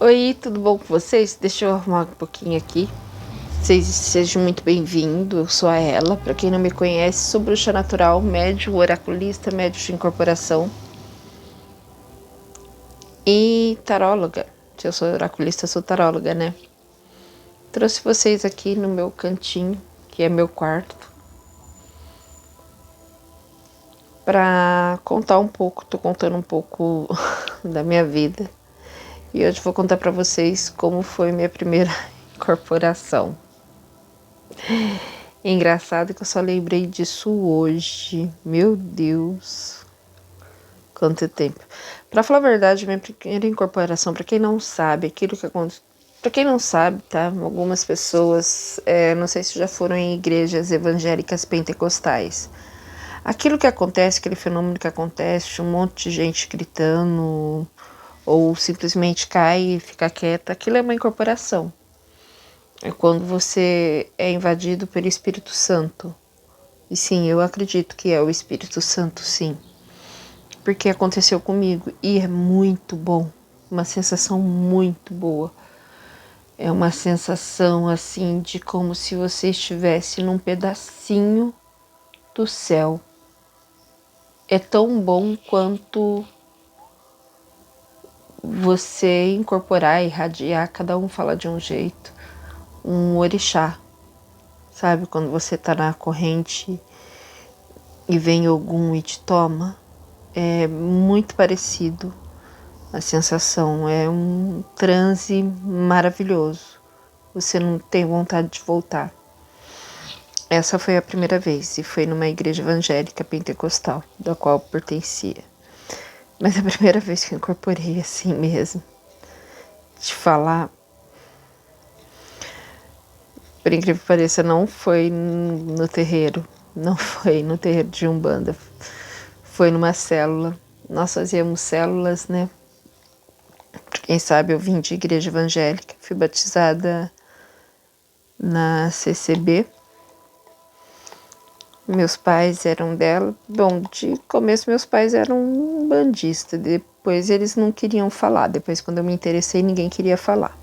Oi, tudo bom com vocês? Deixa eu arrumar um pouquinho aqui. Vocês sejam muito bem-vindos, eu sou a Ela. Para quem não me conhece, sou bruxa natural, médium, oraculista, médium de incorporação e taróloga. Se eu sou oraculista, eu sou taróloga, né? Trouxe vocês aqui no meu cantinho, que é meu quarto, para contar um pouco. Tô contando um pouco da minha vida. E hoje vou contar para vocês como foi minha primeira incorporação. Engraçado que eu só lembrei disso hoje. Meu Deus. Quanto tempo. Pra falar a verdade, minha primeira incorporação, pra quem não sabe, aquilo que aconteceu. Pra quem não sabe, tá? Algumas pessoas, não sei se já foram em igrejas evangélicas pentecostais. Aquilo que acontece, aquele fenômeno que acontece, um monte de gente gritando, ou simplesmente cai e fica quieta, aquilo é uma incorporação. É quando você é invadido pelo Espírito Santo. E sim, eu acredito que é o Espírito Santo, sim. Porque aconteceu comigo e é muito bom. Uma sensação muito boa. É uma sensação assim de como se você estivesse num pedacinho do céu. É tão bom quanto você incorporar, irradiar, cada um fala de um jeito, um orixá. Sabe, quando você tá na corrente e vem algum e te toma, é muito parecido a sensação, é um transe maravilhoso, você não tem vontade de voltar. Essa foi a primeira vez e foi numa igreja evangélica pentecostal, da qual eu pertencia. Mas a primeira vez que eu incorporei assim mesmo, de falar, por incrível que pareça, não foi no terreiro, não foi no terreiro de Umbanda, foi numa célula. Nós fazíamos células, né? Quem sabe eu vim de igreja evangélica, fui batizada na CCB. Meus pais eram dela. Bom, de começo meus pais eram bandistas, depois eles não queriam falar. Depois, quando eu me interessei, ninguém queria falar.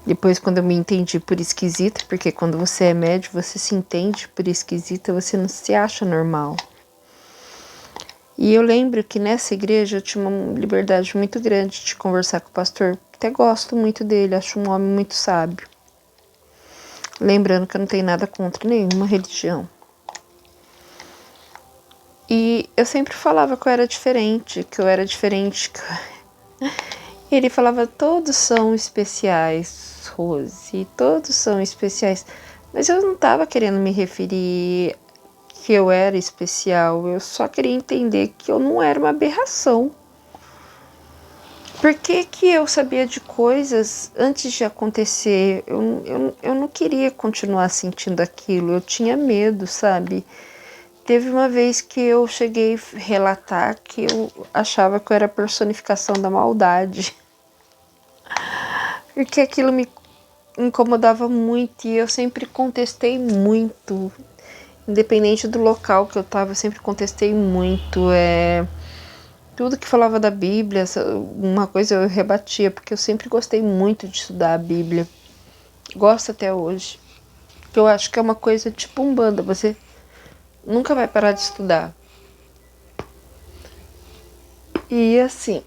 Depois, quando eu me entendi por esquisita, porque quando você é médio, você se entende por esquisita, você não se acha normal. E eu lembro que nessa igreja eu tinha uma liberdade muito grande de conversar com o pastor. Até gosto muito dele, acho um homem muito sábio. Lembrando que eu não tenho nada contra nenhuma religião. E eu sempre falava que eu era diferente, E ele falava, todos são especiais, Rose, todos são especiais. Mas eu não estava querendo me referir que eu era especial, eu só queria entender que eu não era uma aberração. Por que que eu sabia de coisas antes de acontecer? Eu não queria continuar sentindo aquilo, eu tinha medo, sabe? Teve uma vez que eu cheguei a relatar que eu achava que eu era a personificação da maldade. Porque aquilo me incomodava muito e eu sempre contestei muito. Independente do local que eu estava, eu sempre contestei muito. Tudo que falava da Bíblia, uma coisa eu rebatia, porque eu sempre gostei muito de estudar a Bíblia. Gosto até hoje. Porque eu acho que é uma coisa tipo Umbanda, você nunca vai parar de estudar. E assim,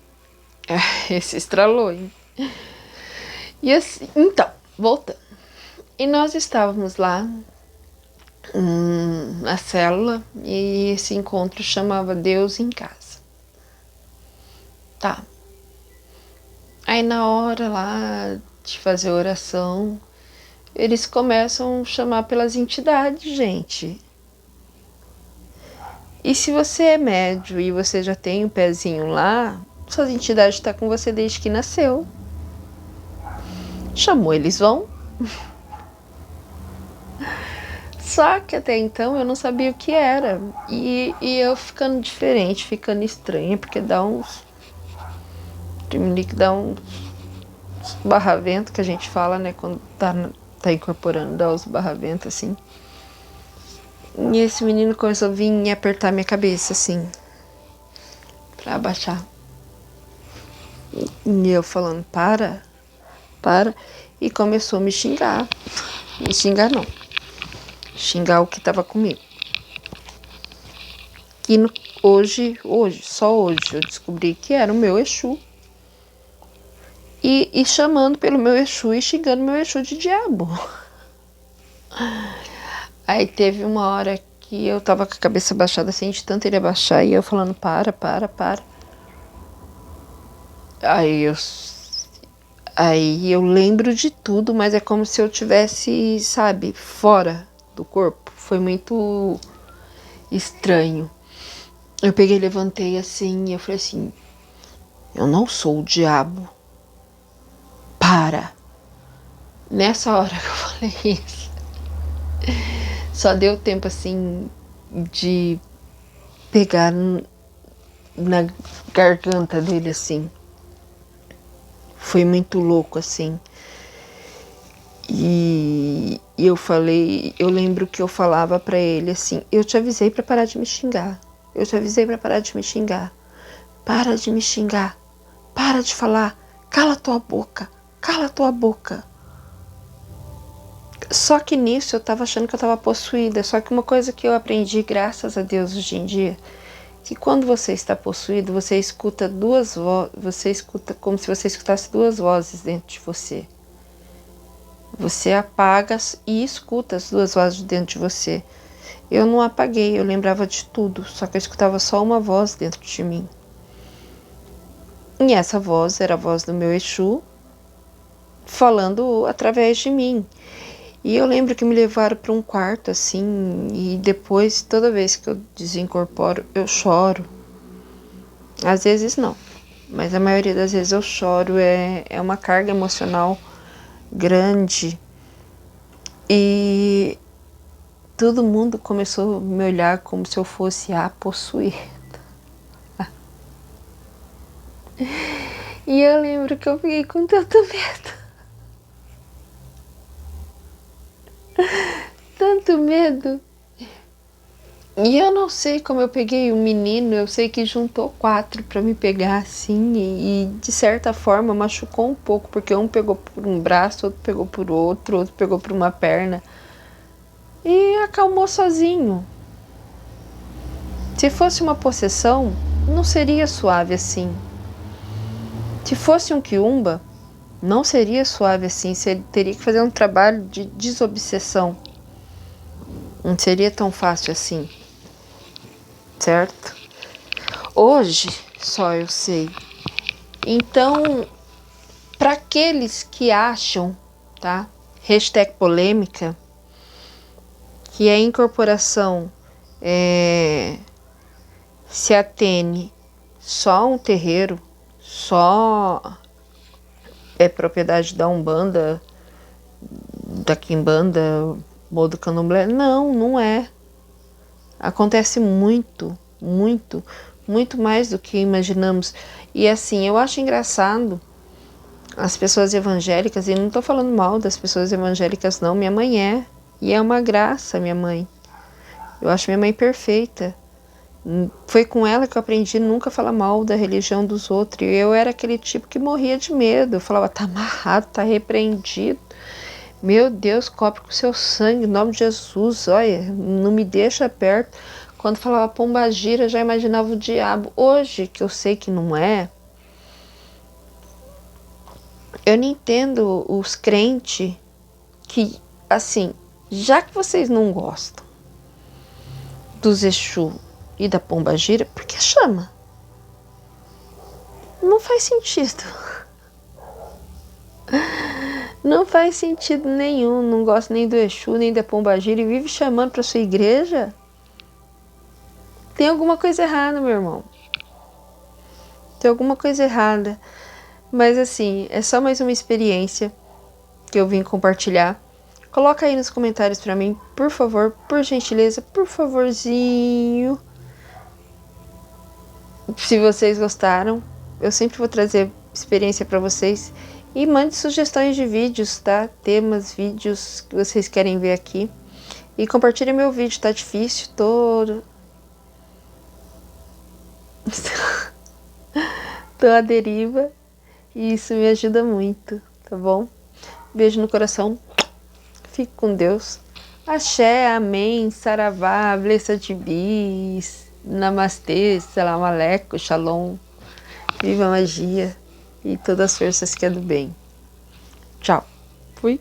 esse estralou, hein? E assim, então, voltando. E nós estávamos lá na célula e esse encontro chamava Deus em Casa. Tá. Aí na hora lá de fazer oração, eles começam a chamar pelas entidades, gente. E se você é médio e você já tem um pezinho lá, suas entidades estão com você desde que nasceu. Chamou, eles vão. Só que até então eu não sabia o que era. E eu ficando diferente, ficando estranha, porque dá uns barravento que a gente fala, né? Quando tá incorporando, dá os barraventos assim. E esse menino começou a vir e apertar minha cabeça assim, pra abaixar. E eu falando, para. E começou a me xingar. Me xingar não. Xingar o que tava comigo. Que só hoje, eu descobri que era o meu Exu. E chamando pelo meu Exu e xingando meu Exu de diabo. Aí teve uma hora que eu tava com a cabeça baixada assim, de tanto ele abaixar, e eu falando, para. Aí eu lembro de tudo, mas é como se eu tivesse, sabe, fora do corpo. Foi muito estranho. Eu peguei, levantei assim, e eu falei assim, eu não sou o diabo. Para. Nessa hora que eu falei isso, só deu tempo assim de pegar na garganta dele assim. Foi muito louco assim. E eu lembro que eu falava pra ele assim, eu te avisei pra parar de me xingar. Eu te avisei pra parar de me xingar. Para de me xingar. Para de falar. Cala tua boca. Cala tua boca. Só que nisso eu tava achando que eu tava possuída. Só que uma coisa que eu aprendi, graças a Deus, hoje em dia, que quando você está possuído, você escuta duas vozes, você escuta como se você escutasse duas vozes dentro de você. Você apaga e escuta as duas vozes dentro de você. Eu não apaguei, eu lembrava de tudo, só que eu escutava só uma voz dentro de mim. E essa voz era a voz do meu Exu, falando através de mim. E eu lembro que me levaram para um quarto assim, e depois, toda vez que eu desincorporo, eu choro. Às vezes não, mas a maioria das vezes eu choro, é uma carga emocional grande. E todo mundo começou a me olhar como se eu fosse a possuída. E eu lembro que eu fiquei com tanto medo. Tanto medo. E eu não sei como eu peguei um menino, eu sei que juntou 4 para me pegar assim e de certa forma machucou um pouco, porque um pegou por um braço, outro pegou por outro pegou por uma perna e acalmou sozinho. Se fosse uma possessão, não seria suave assim. Se fosse um quiumba, não seria suave assim, você teria que fazer um trabalho de desobsessão. Não seria tão fácil assim, certo? Hoje só eu sei. Então, para aqueles que acham, tá? Hashtag polêmica, que a incorporação se atene só a um terreiro, só é propriedade da Umbanda, da Quimbanda ou do Candomblé. Não, não é. Acontece muito mais do que imaginamos. E assim, eu acho engraçado as pessoas evangélicas, e não estou falando mal das pessoas evangélicas não, minha mãe é, e é uma graça minha mãe. Eu acho minha mãe perfeita. Foi com ela que eu aprendi a nunca falar mal da religião dos outros. E eu era aquele tipo que morria de medo. Eu falava, tá amarrado, tá repreendido. Meu Deus, cobre com seu sangue, em nome de Jesus, olha, não me deixa perto. Quando falava pombagira, já imaginava o diabo. Hoje, que eu sei que não é, eu não entendo os crentes que, assim, já que vocês não gostam dos Exu e da pombagira, por que chama? Não faz sentido. Não faz sentido nenhum, não gosta nem do Exu, nem da pombagira e vive chamando para sua igreja? Tem alguma coisa errada, meu irmão. Tem alguma coisa errada. Mas assim, é só mais uma experiência que eu vim compartilhar. Coloca aí nos comentários pra mim, por favor, por gentileza, por favorzinho. Se vocês gostaram, eu sempre vou trazer experiência pra vocês. E mande sugestões de vídeos, tá? Temas, vídeos que vocês querem ver aqui. E compartilhe meu vídeo, tá difícil, tô à deriva. E isso me ajuda muito, tá bom? Beijo no coração. Fique com Deus. Axé, amém, saravá, blessa de bis, namastê, salam aleikum, shalom. Viva a magia e todas as forças que é do bem. Tchau. Fui.